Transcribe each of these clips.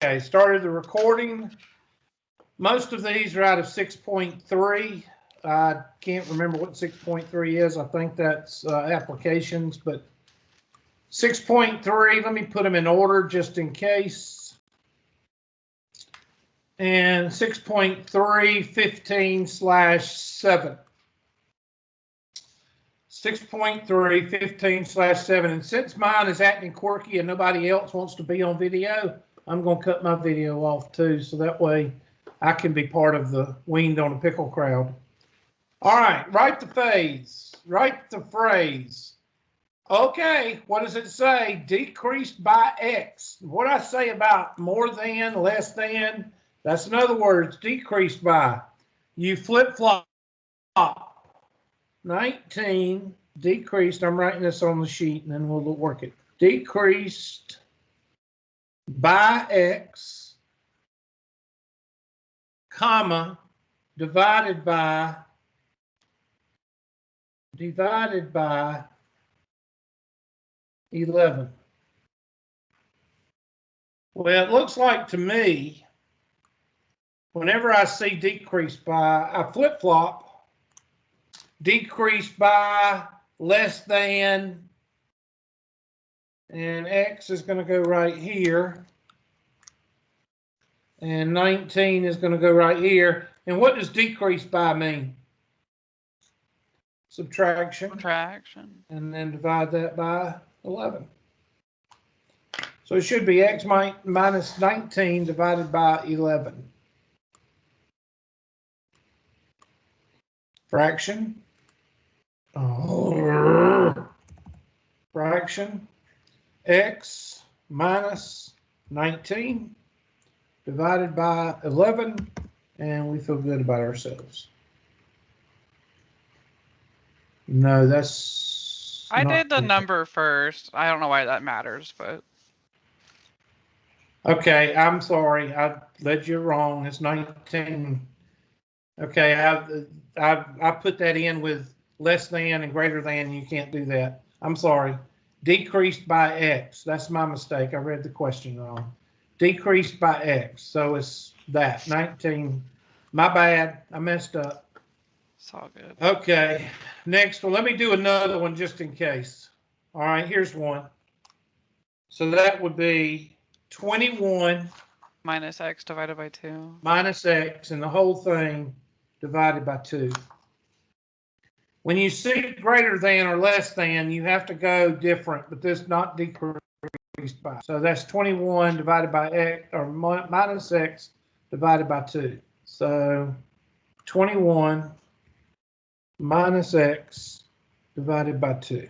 Okay, started the recording. Most of these are out of 6.3. I can't remember what 6.3 is. I think that's applications, but 6.3, let me put them in order just in case. And 6.3, 15/7. 6.3, 15/7. And since mine is acting quirky and nobody else wants to be on video, I'm going to cut my video off too, so that way I can be part of the Weaned on a Pickle crowd. All right, write the phase. Write the phrase. Okay, what does it say? Decreased by X. What I say about more than, less than, that's in other words, decreased by. You flip-flop. 19 decreased. I'm writing this on the sheet and then we'll work it. Decreased by X, comma, divided by 11. Well, it looks like to me, whenever I see decreased by, I flip-flop. Decreased by, less than, and X is going to go right here. And 19 is going to go right here. And what does decreased by mean? Subtraction. Subtraction. And then divide that by 11. So it should be X minus 19 divided by 11. Fraction. Fraction. X minus 19 divided by 11, and we feel good about ourselves. No, that's I did the number first. I don't know why that matters, but. Okay, I'm sorry. I led you wrong. It's 19. Okay, I put that in with less than and greater than. You can't do that. I'm sorry. Decreased by X. That's my mistake. I read the question wrong. Decreased by X. So it's that, 19. My bad. I messed up. It's all good. Okay. Next one. Let me do another one just in case. All right, here's one. So that would be 21 minus X divided by 2. Minus X, and the whole thing divided by 2. When you see greater than or less than, you have to go different, but this not decreased by. So that's 21 divided by X, or minus X divided by 2. So 21 minus X divided by 2.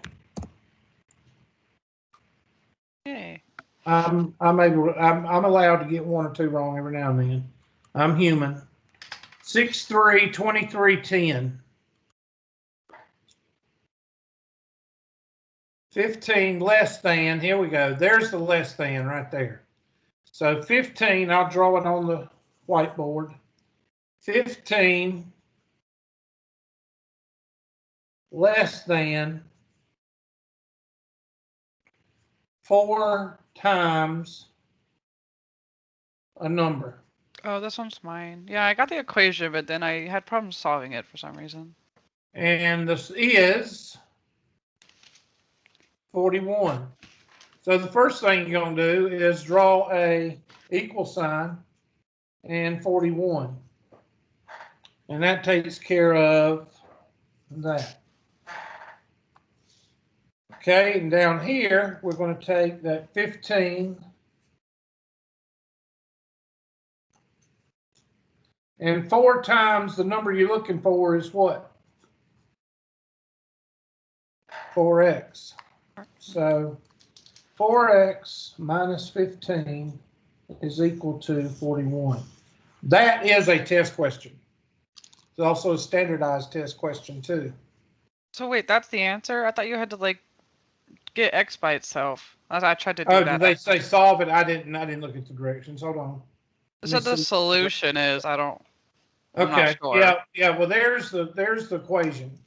Yay. I'm allowed to get 1 or 2 wrong every now and then. I'm human. 6, 3, 23, 10. 15 less than, here we go. There's the less than right there. So 15, I'll draw it on the whiteboard. 15 less than 4 times a number. Oh, this one's mine. Yeah, I got the equation, but then I had problems solving it for some reason. And this is 41. So the first thing you're going to do is draw a equal sign and 41. And that takes care of that. Okay, and down here, we're going to take that 15 and 4 times the number you're looking for is what? 4x. So 4x minus 15 is equal to 41. That is a test question. It's also a standardized test question too. So wait, that's the answer? I thought you had to like get X by itself. I tried to do that. Oh, did they say solve it? I didn't look at the directions. Hold on. So the solution is, I'm okay. not sure. Yeah. Well, there's the equation,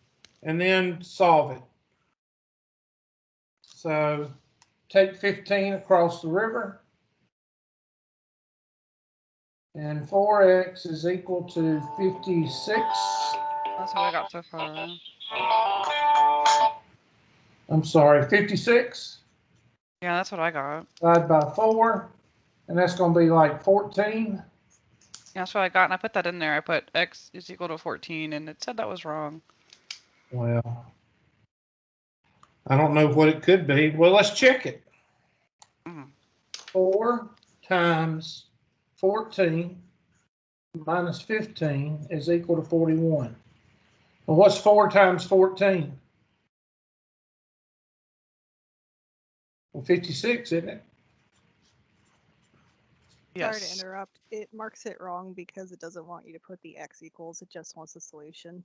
and then solve it. So take 15 across the river. And 4x is equal to 56. That's what I got so far. I'm sorry, 56 Yeah, that's what I got. divided by 4. And that's going to be like 14. Yeah, that's what I got. And I put that in there. I put x is equal to 14, and it said that was wrong. Well, I don't know what it could be. Well, let's check it. 4 times 14 minus 15 is equal to 41. Well, what's 4 times 14? Well, 56, isn't it? Yes. Sorry to interrupt. It marks it wrong because it doesn't want you to put the x equals. It just wants the solution.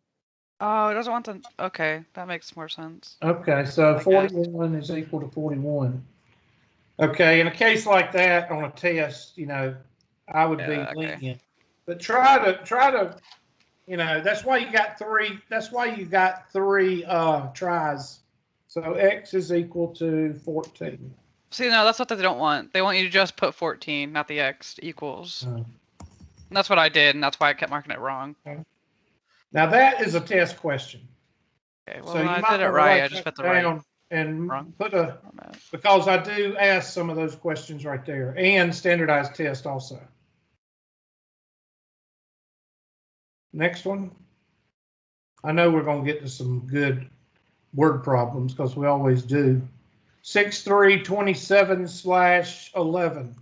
Oh, it doesn't want the. Okay, that makes more sense. Okay, so 41 is equal to 41. Okay, in a case like that on a test, you know, I would be lenient. But try to, you know, that's why you got three. That's why you got three tries. So x is equal to 14. See, no, that's what they don't want. They want you to just put 14, not the x equals. And that's what I did, and that's why I kept marking it wrong. Okay. Now that is a test question. Okay, well, So you I might did it want to right. write I just that put the down right. and Wrong. put a, because I do ask some of those questions right there, and standardized test also. Next one. I know we're going to get to some good word problems because we always do. 6327/11.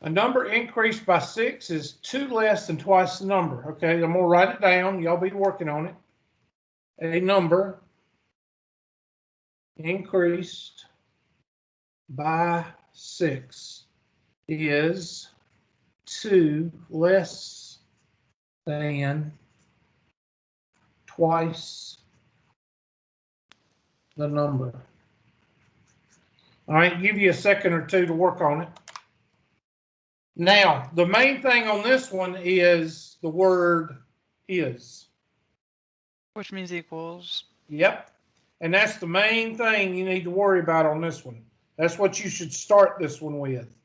A number increased by 6 is 2 less than twice the number. Okay, I'm going to write it down. Y'all be working on it. A number increased by 6 is 2 less than twice the number. All right, give you a second or two to work on it. Now, the main thing on this one is the word is. Which means equals. Yep. And that's the main thing you need to worry about on this one. That's what you should start this one with.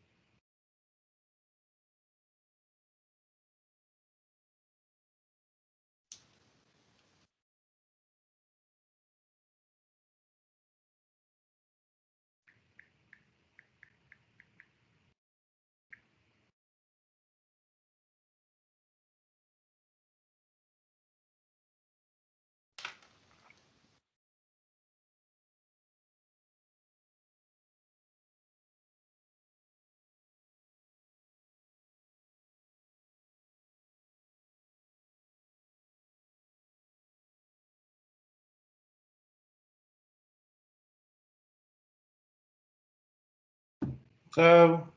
So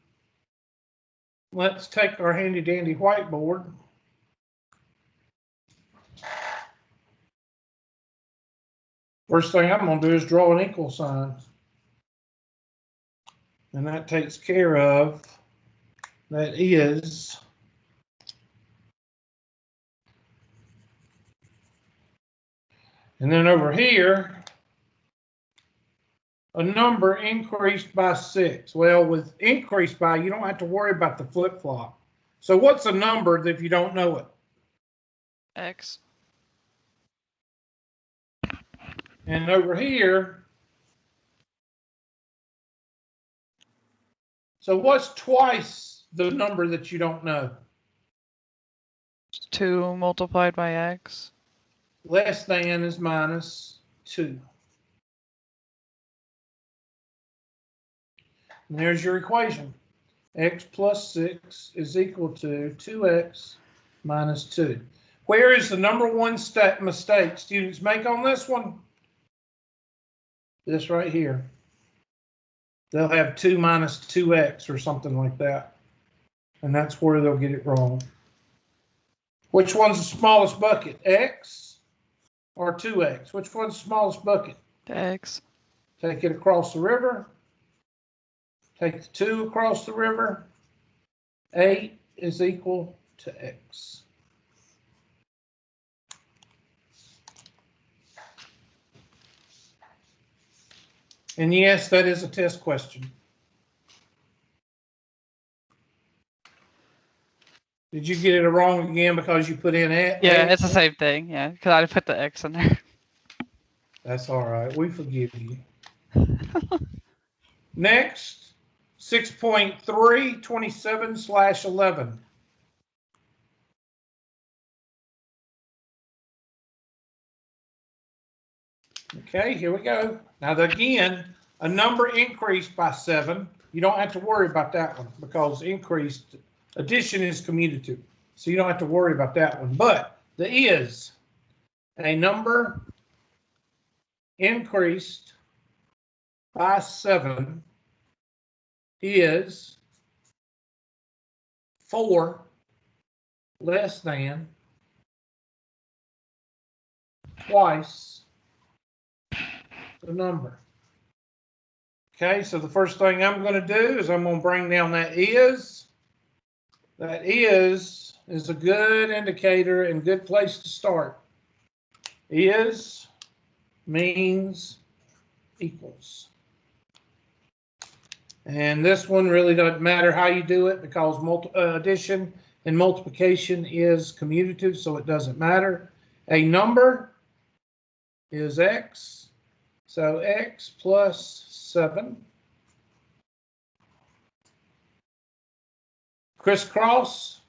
let's take our handy dandy whiteboard. First thing I'm going to do is draw an equal sign. And that takes care of that is. And then over here, a number increased by 6. Well, with increased by, you don't have to worry about the flip-flop. So what's a number if you don't know it? X. And over here, so what's twice the number that you don't know? 2 multiplied by x. Less than is minus 2. And there's your equation. X plus 6 is equal to 2x minus 2. Where is the number one mistake students make on this one? This right here. They'll have 2 minus 2x or something like that. And that's where they'll get it wrong. Which one's the smallest bucket? X or 2x? Which one's the smallest bucket? The x. Take it across the river. Take the 2 across the river. 8 is equal to x. And yes, that is a test question. Did you get it wrong again because you put in X? Yeah, it's the same thing. Yeah, because I put the X in there. That's all right. We forgive you. Next, 6.3, 27/11. Okay, here we go. Now, again, a number increased by 7. You don't have to worry about that one because increased addition is commutative. So you don't have to worry about that one. But the is, a number increased by 7 is 4 less than twice the number. Okay, so the first thing I'm going to do is I'm going to bring down that is. That is a good indicator and good place to start. Is means equals. And this one really doesn't matter how you do it because addition and multiplication is commutative, so it doesn't matter. A number is x, so x plus 7. Crisscross,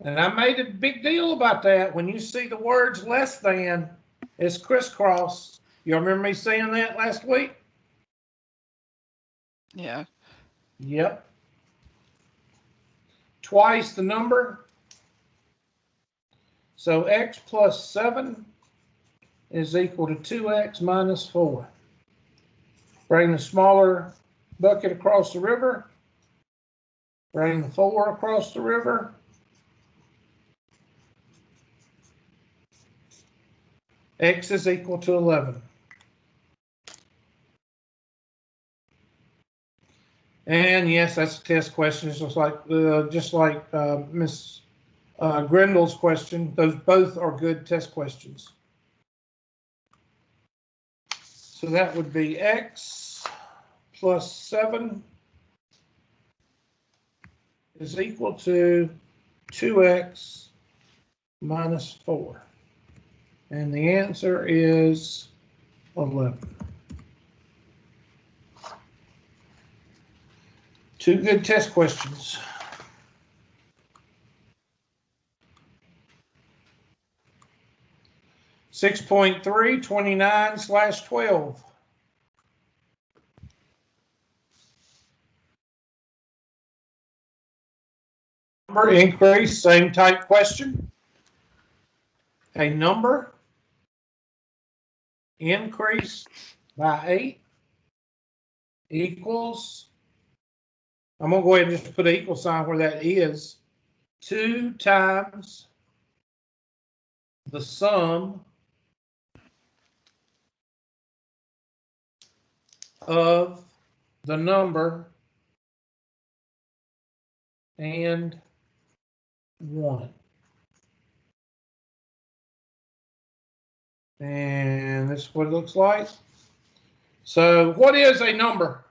and I made a big deal about that. When you see the words less than, it's crisscross. You remember me saying that last week? Yeah. Yep. Twice the number. So x plus 7 is equal to 2x minus 4. Bring the smaller bucket across the river. Bring the 4 across the river. X is equal to 11. And yes, that's a test question. It's just like Miss Grendel's question. Those both are good test questions. So that would be x plus 7 is equal to 2x minus 4. And the answer is 11. Two good test questions. Six point 3, 29/12. Number increase, same type question. A number increased by 8 equals, I'm going to go ahead and just put an equal sign where that is, 2 times the sum of the number and 1. And this is what it looks like. So what is a number?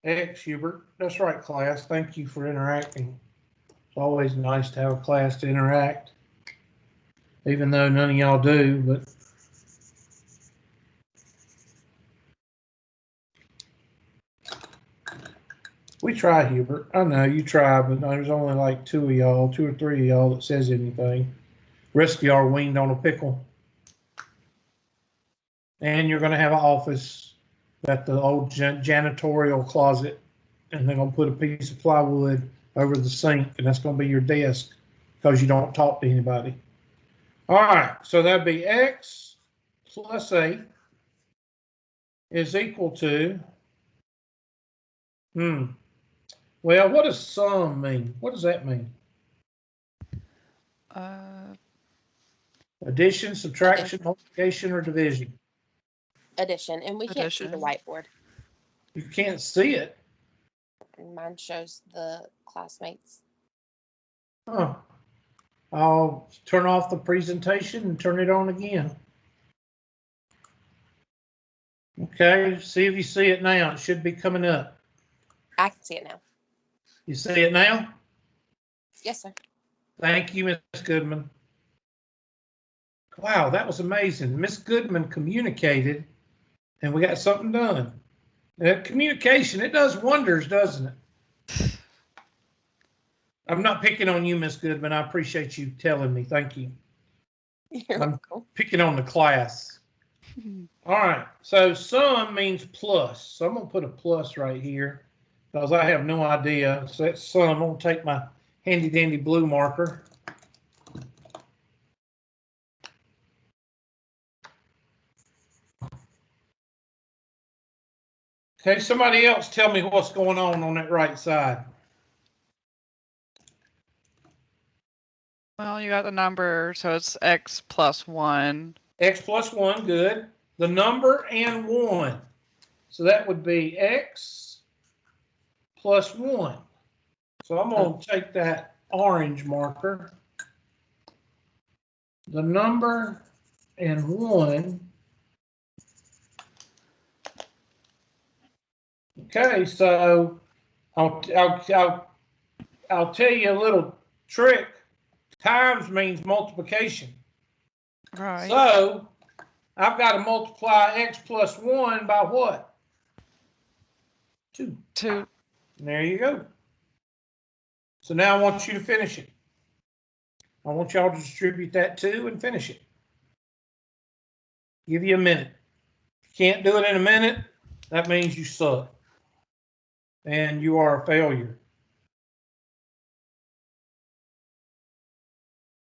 X, Hubert. That's right, class. Thank you for interacting. It's always nice to have a class to interact, even though none of y'all do, but we try, Hubert. I know you try, but there's only like 2 or 3 of y'all that says anything. The rest of y'all are weaned on a pickle. And you're going to have an office at the old janitorial closet, and they're going to put a piece of plywood over the sink, and that's going to be your desk because you don't talk to anybody. All right, so that'd be x plus 8 is equal to, well, what does sum mean? What does that mean? Addition, subtraction, multiplication, or division? Addition, and we can't see the whiteboard. You can't see it. And mine shows the classmates. Huh. I'll turn off the presentation and turn it on again. Okay, see if you see it now. It should be coming up. I can see it now. You see it now? Yes, sir. Thank you, Miss Goodman. Wow, that was amazing. Miss Goodman communicated, and we got something done. Communication, it does wonders, doesn't it? I'm not picking on you, Miss Goodman. I appreciate you telling me. Thank you. You're I'm welcome. picking on the class. All right, so sum means plus. So I'm going to put a plus right here because I have no idea. So that's sum. I'm going to take my handy dandy blue marker. Okay, somebody else tell me what's going on that right side. Well, you got the number, so it's x plus 1. X plus 1, good. The number and 1. So that would be x plus 1. So I'm going to take that orange marker. The number and 1. Okay, so I'll tell you a little trick. Times means multiplication. Right. So I've got to multiply x plus 1 by what? 2. 2. And there you go. So now I want you to finish it. I want y'all to distribute that 2 and finish it. Give you a minute. If you can't do it in a minute, that means you suck. And you are a failure.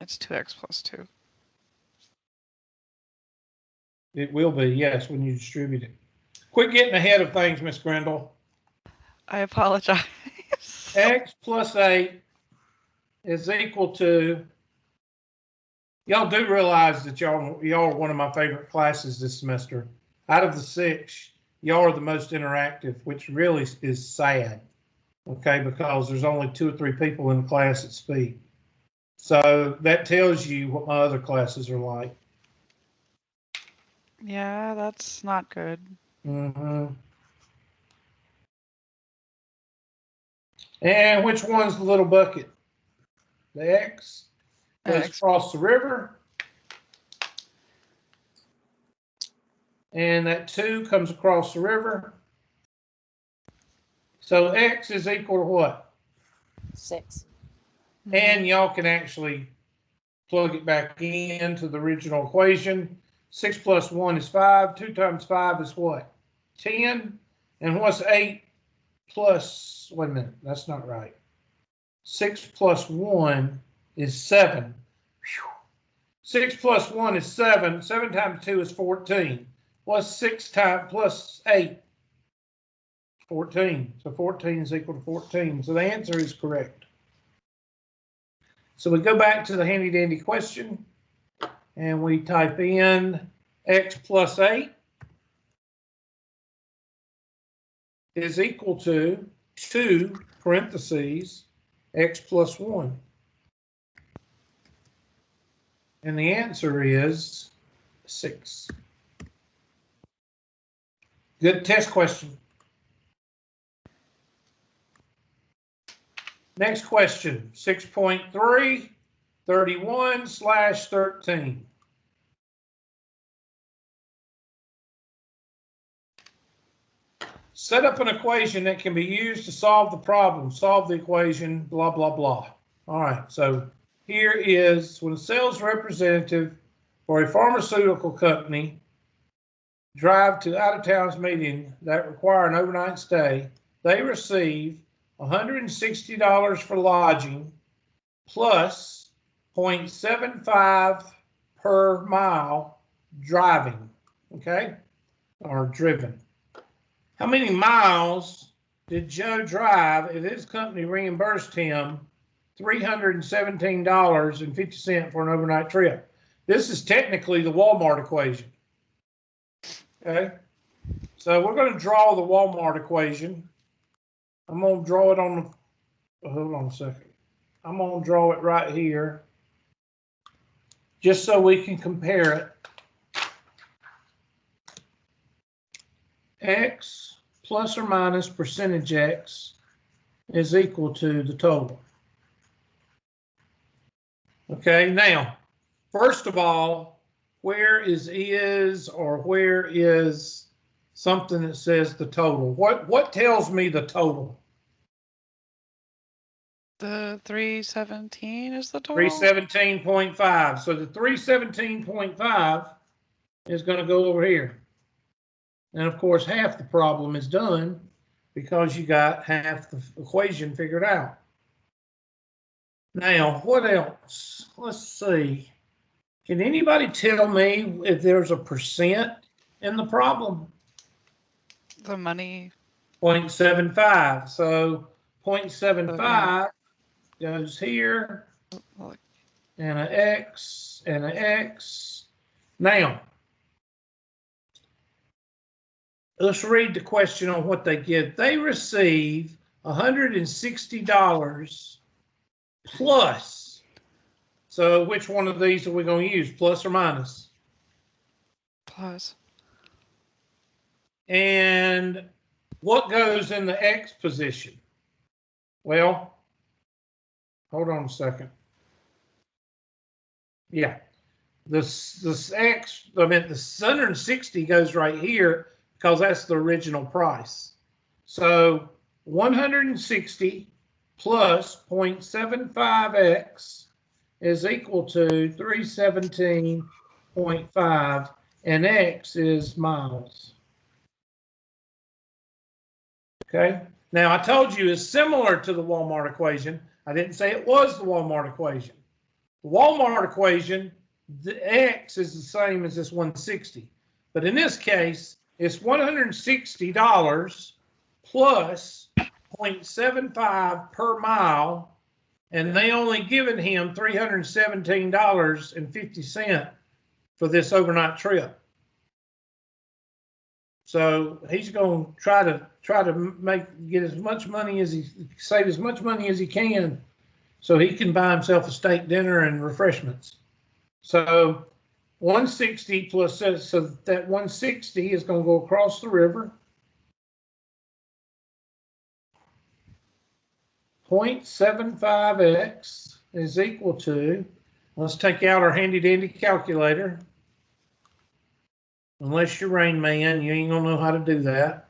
It's 2x plus 2. It will be, yes, when you distribute it. Quit getting ahead of things, Miss Grindle. I apologize. X plus 8 is equal to, y'all do realize that y'all are one of my favorite classes this semester. Out of the 6, y'all are the most interactive, which really is sad, okay, because there's only 2 or 3 people in the class that speak. So that tells you what my other classes are like. Yeah, that's not good. Mm-hmm. And which one's the little bucket? The X goes across the river. And that 2 comes across the river. So X is equal to what? 6. And y'all can actually plug it back into the original equation. 6 plus 1 is 5. 2 times 5 is what? 10. And what's 8 plus, wait a minute, that's not right. 6 plus 1 is 7. Whew. 6 plus 1 is 7. 7 times 2 is 14. What's 6 times plus 8? 14. So 14 is equal to 14. So the answer is correct. So we go back to the handy dandy question and we type in x plus 8 is equal to 2 parentheses x plus 1. And the answer is 6. Good test question. Next question, 6.3, 31/13. Set up an equation that can be used to solve the problem. Solve the equation, blah, blah, blah. All right, so here is when a sales representative for a pharmaceutical company drive to out-of-town's meeting that require an overnight stay, they receive $160 for lodging plus 0.75 per mile driving, okay, or driven. How many miles did Joe drive if his company reimbursed him $317.50 for an overnight trip? This is technically the Walmart equation, okay? So we're going to draw the Walmart equation. I'm going to draw it on the, hold on a second. I'm going to draw it right here just so we can compare it. X plus or minus percentage X is equal to the total. Okay, now, first of all, where is or where is something that says the total? What tells me the total? The 317 is the total? 317.5. So the 317.5 is going to go over here. And of course, half the problem is done because you got half the equation figured out. Now, what else? Let's see. Can anybody tell me if there's a percent in the problem? The money. 0.75. So 0.75 goes here, and an X, and an X. Now, let's read the question on what they get. They receive $160 plus. So which one of these are we going to use, plus or minus? Plus. And what goes in the X position? Well, hold on a second. Yeah, this X, I mean, the 160 goes right here because that's the original price. So 160 plus 0.75X is equal to 317.5, and X is miles. Okay, now I told you it's similar to the Walmart equation. I didn't say it was the Walmart equation. The Walmart equation, the X is the same as this 160. But in this case, it's $160 plus 0.75 per mile, and they only given him $317.50 for this overnight trip. So he's going to try to get as much money as save as much money as he can, so he can buy himself a steak dinner and refreshments. So 160 plus, so that 160 is going to go across the river. 0.75X is equal to, let's take out our handy dandy calculator. Unless you're Rain Man, you ain't gonna know how to do that.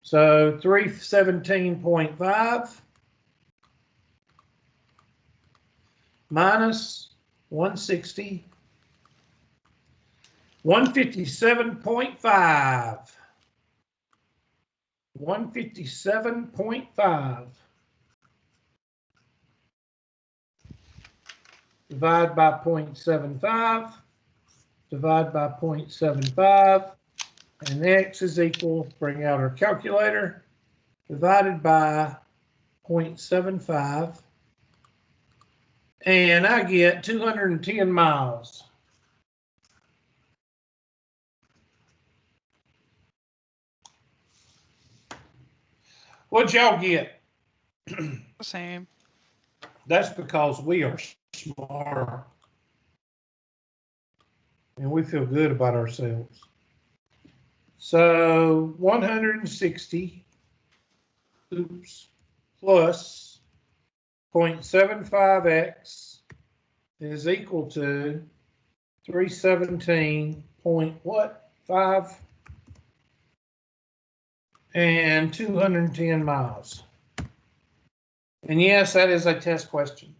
So 317.5 minus 160, 157.5. 157.5 divide by 0.75. Divide by 0.75, and X is equal, bring out our calculator, divided by 0.75, and I get 210 miles. What'd y'all get? The same. That's because we are smart. And we feel good about ourselves. So 160 plus 0.75X is equal to 317.5 and 210 miles. And yes, that is a test question.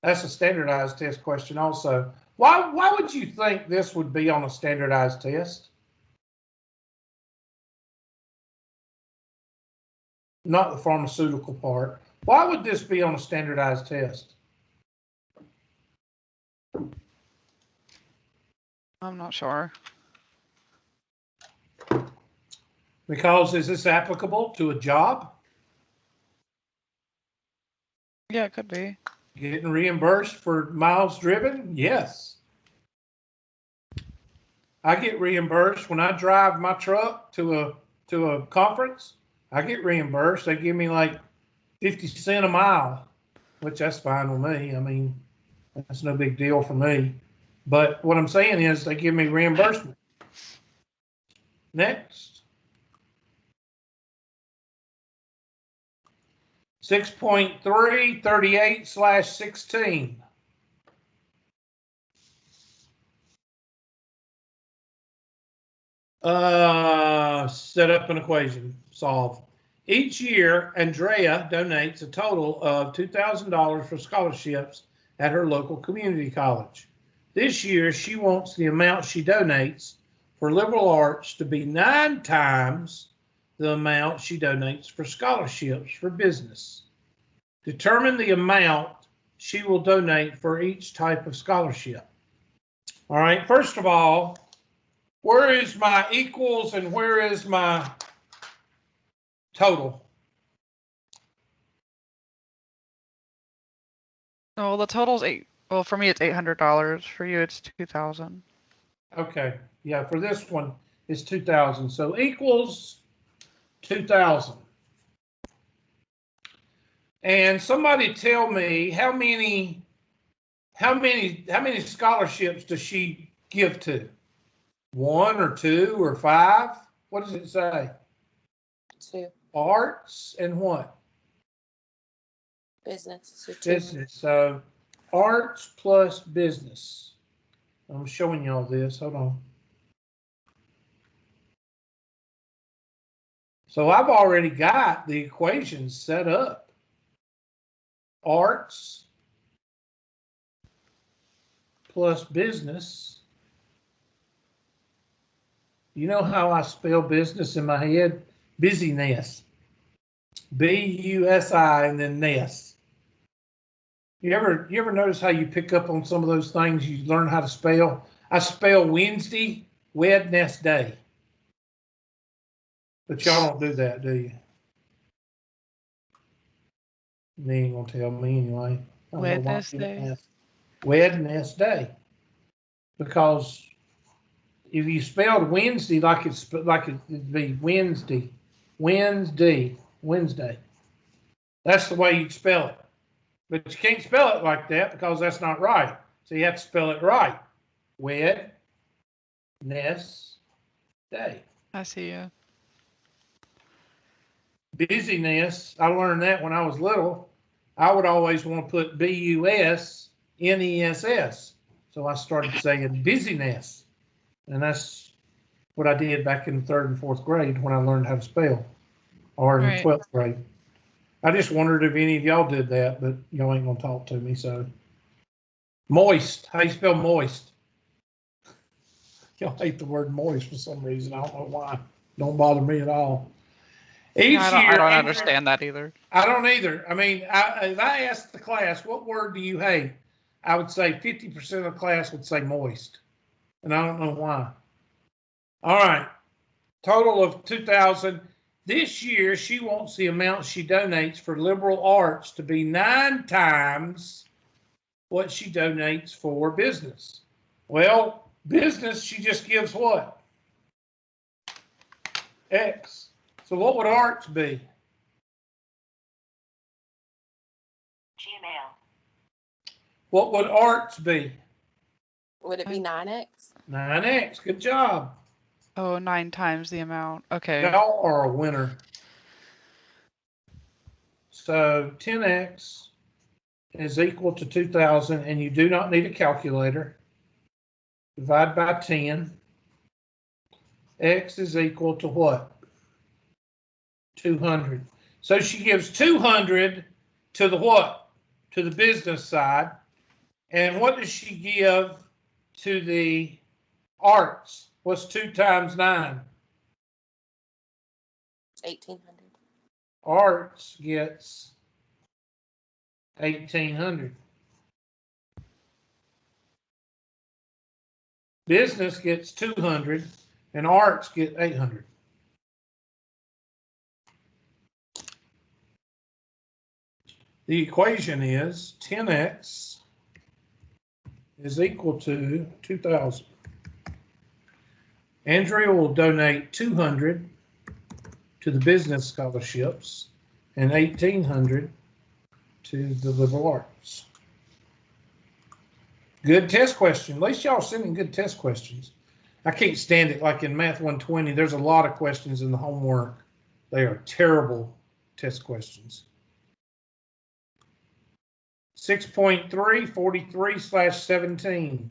That's a standardized test question also. Why would you think this would be on a standardized test? Not the pharmaceutical part. Why would this be on a standardized test? I'm not sure. Because is this applicable to a job? Yeah, it could be. Getting reimbursed for miles driven? Yes. I get reimbursed when I drive my truck to a conference. I get reimbursed. They give me like 50 cents a mile, which that's fine with me. I mean, that's no big deal for me. But what I'm saying is they give me reimbursement. Next. 6.3, 38/16. Set up an equation, solve. Each year, Andrea donates a total of $2,000 for scholarships at her local community college. This year, she wants the amount she donates for liberal arts to be 9 times the amount she donates for scholarships for business. Determine the amount she will donate for each type of scholarship. All right, first of all, where is my equals and where is my total? Oh, the total's eight. Well, for me, it's $800. For you, it's 2,000. Okay, yeah, for this one, it's 2,000. So equals 2,000. And somebody tell me how many scholarships does she give to? 1 or 2 or 5? What does it say? 2. Arts and what? Business. So 2. Business. So arts plus business. I'm showing y'all this. Hold on. So I've already got the equations set up. Arts plus business. You know how I spell business in my head? Busyness. B-U-S-I and then ness. You ever notice how you pick up on some of those things you learn how to spell? I spell Wednesday, Wednesday. But y'all don't do that, do you? You ain't gonna tell me anyway. Wednesday. Wednesday. Because if you spelled Wednesday like it'd be Wednesday. That's the way you'd spell it. But you can't spell it like that because that's not right. So you have to spell it right. Wednesday. I see you. Busyness, I learned that when I was little. I would always want to put B-U-S-N-E-S-S. So I started saying busyness. And that's what I did back in the 3rd and 4th grade when I learned how to spell, or in Right. 12th grade. I just wondered if any of y'all did that, but y'all ain't gonna talk to me, so. Moist, how you spell moist? Y'all hate the word moist for some reason. I don't know why. Don't bother me at all. Each I year, don't understand that either. I don't either. I mean, if I asked the class, what word do you hate? I would say 50% of the class would say moist. And I don't know why. All right. Total of 2,000. This year, she wants the amount she donates for liberal arts to be 9 times what she donates for business. Well, business, she just gives what? X. So what would arts be? Gmail. What would arts be? Would it be 9x? 9X. Good job. Oh, 9 times the amount. Okay. Y'all are a winner. So 10X is equal to 2,000, and you do not need a calculator. Divide by 10. X is equal to what? 200. So she gives 200 to the what? To the business side. And what does she give to the arts? What's 2 times 9? 1,800. Arts gets 1,800. Business gets 200 and arts get 800. The equation is 10x is equal to 2,000. Andrea will donate 200 to the business scholarships and 1,800 to the liberal arts. Good test question. At least y'all sending good test questions. I can't stand it. Like in Math 120, there's a lot of questions in the homework. They are terrible test questions. 6.3, 43/17.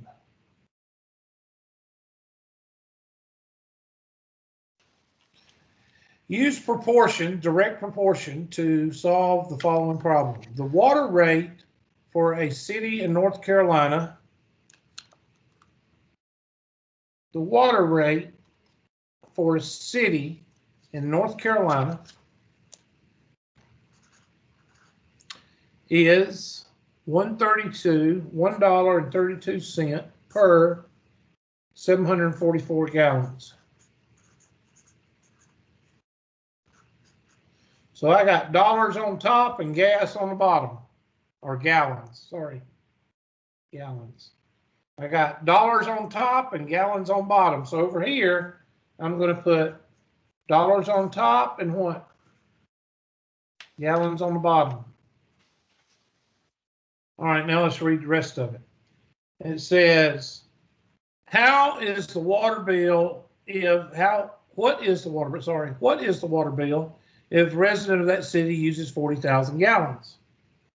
Use proportion, direct proportion, to solve the following problem. The water rate for a city in North Carolina, the water rate for a city in North Carolina is $1.32 per 744 gallons. So I got dollars on top and gas on the bottom, or gallons, sorry, gallons. I got dollars on top and gallons on bottom. So over here, I'm going to put dollars on top and what? Gallons on the bottom. All right, now let's read the rest of it. It says, what is the water bill if a resident of that city uses 40,000 gallons?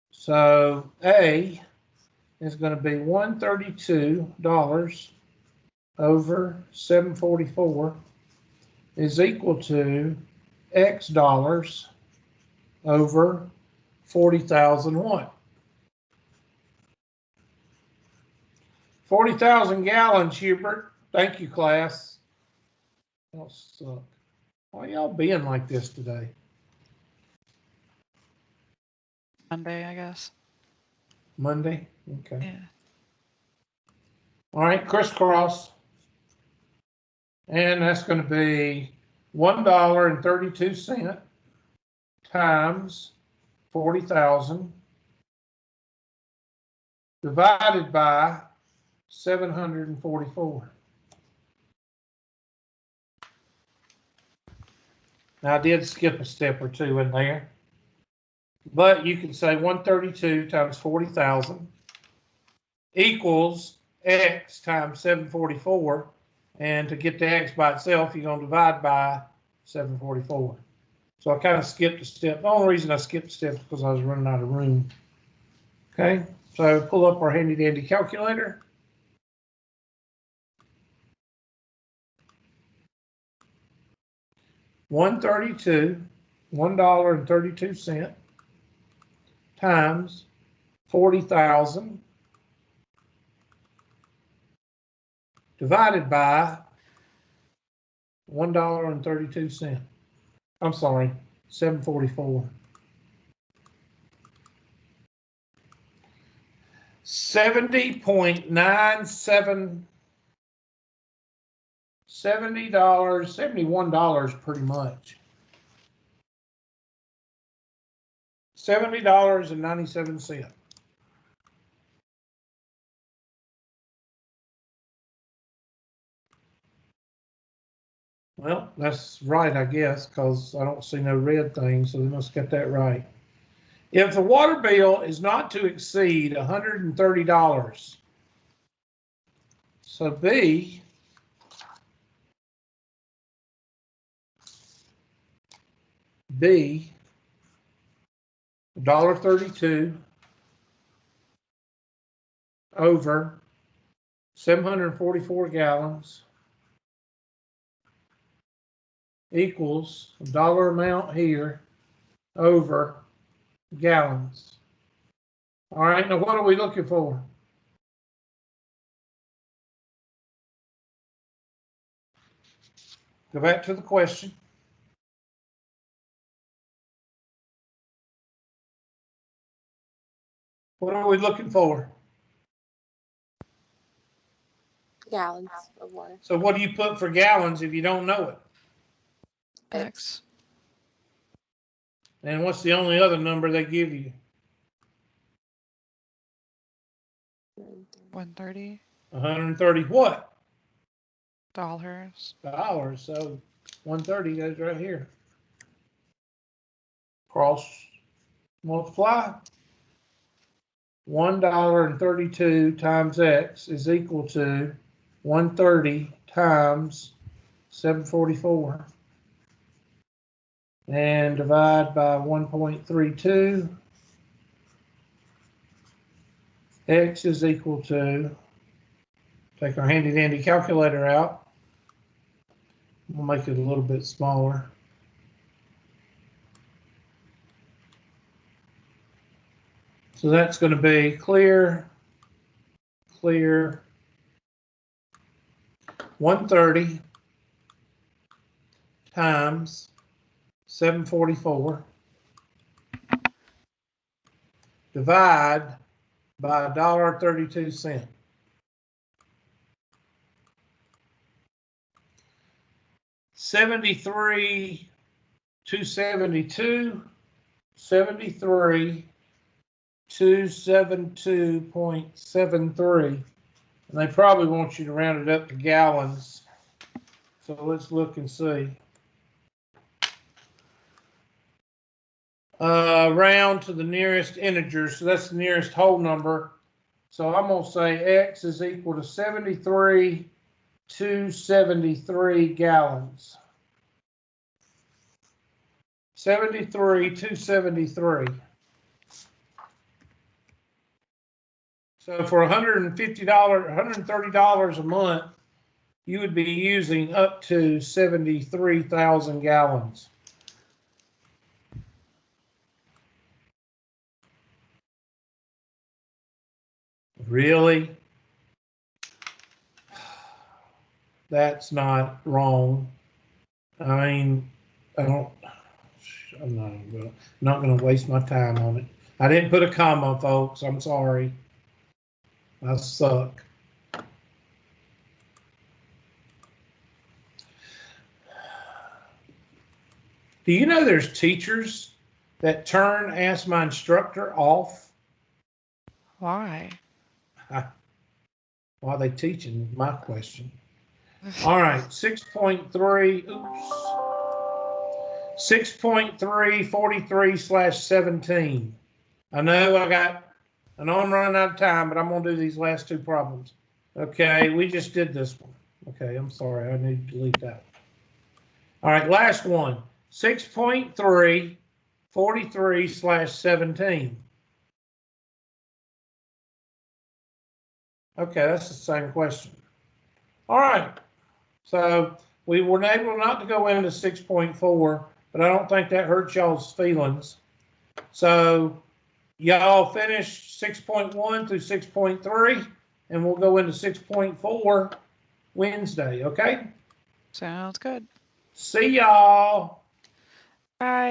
So A is going to be $132 over 744 is equal to X dollars over 40,000 what? 40,000 gallons, Hubert. Thank you, class. Y'all suck. Why y'all being like this today? Monday, I guess. Monday? Okay. Yeah. All right, crisscross. And that's going to be $1.32 times 40,000 divided by 744. Now I did skip a step or two in there, but you can say 132 times 40,000 equals X times 744. And to get the X by itself, you're going to divide by 744. So I kind of skipped a step. The only reason I skipped a step is because I was running out of room. Okay, so pull up our handy dandy calculator. $1.32 times 40,000 divided by $1.32. I'm sorry, 744. $71 pretty much. $70.97. Well, that's right, I guess, because I don't see no red thing, so they must get that right. If the water bill is not to exceed $130, so B $1.32 over 744 gallons equals a dollar amount here over gallons. All right, now what are we looking for? Go back to the question. What are we looking for? Gallons of water. So what do you put for gallons if you don't know it? X. And what's the only other number they give you? 130 130 what? dollars. Dollars. So 130 goes right here. Cross multiply. $1.32 times X is equal to 130 times 744. And divide by 1.32. X is equal to, take our handy dandy calculator out. We'll make it a little bit smaller. So that's going to be clear 130 times 744 divide by $1.32. $73,272, $73,272.73. And they probably want you to round it up to gallons. So let's look and see. Round to the nearest integer. So that's the nearest whole number. So I'm going to say X is equal to 73,273 gallons. 73,273. So for $150, $130 a month, you would be using up to 73,000 gallons. Really? That's not wrong. I mean, I'm not gonna waste my time on it. I didn't put a comma, folks. I'm sorry. I suck. Do you know there's teachers that turn Ask My Instructor off? Why? While they teaching, my question. All right, 6.3, oops. 6.343/17. I know I know I'm running out of time, but I'm going to do these last two problems. Okay, we just did this one. Okay, I'm sorry. I need to delete that. All right, last one. 6.343/17. Okay, that's the same question. All right. So we were able not to go into 6.4, but I don't think that hurts y'all's feelings. So y'all finish 6.1 through 6.3, and we'll go into 6.4 Wednesday, okay? Sounds good. See y'all. Bye.